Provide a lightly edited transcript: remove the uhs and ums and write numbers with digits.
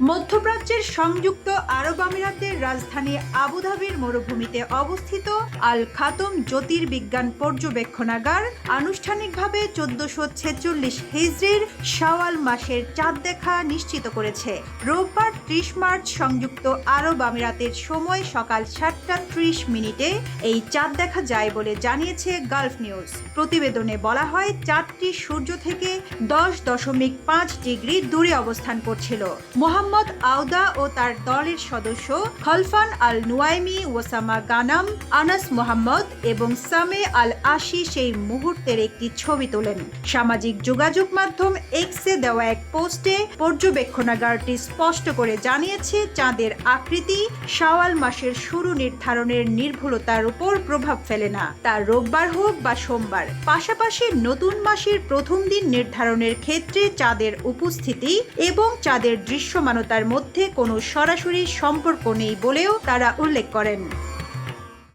মধ্যপ্রাচ্যের সংযুক্ত আরব আমিরাতের রাজধানী আবুধাবির মরুভূমিতে অবস্থিত আল খাতম জ্যোতির্বিজ্ঞান পর্যবেক্ষণাগার আনুষ্ঠানিকভাবে 1446 হিজরির শাওয়াল মাসের চাঁদ দেখা নিশ্চিত করেছে। রোববার 30 মার্চ সংযুক্ত আরব আমিরাতের সময় সকাল 7:30 এই চাঁদ দেখা যায় বলে জানিয়েছে গালফ নিউজ। প্রতিবেদনে বলা হয়, চাঁদটি সূর্য থেকে 10.5 ডিগ্রি দূরে অবস্থান করছিল। মোহাম্মদ আওদা ও তার দলের সদস্য খলফান আল নুয়াইমি, ওসামা গানাম, আনাস মোহাম্মদ এবং সামে আল আশি সেই মুহূর্তের একটি ছবি তোলেন। সামাজিক যোগাযোগ মাধ্যম এক্সে দেওয়া এক পোস্টে পর্যবেক্ষণাগারটি স্পষ্ট করে জানিয়েছে, চাঁদের আকৃতি শাওয়াল মাসের শুরু নির্ধারণের নির্ভুলতার উপর প্রভাব ফেলে না, তা রোববার হোক বা সোমবার। পাশাপাশি নতুন মাসের প্রথম দিন নির্ধারণের ক্ষেত্রে চাঁদের উপস্থিতি এবং চাঁদের দৃশ্যমানতার মধ্যে কোনো সরাসরি সম্পর্ক নেই বলেও তারা উল্লেখ করেন।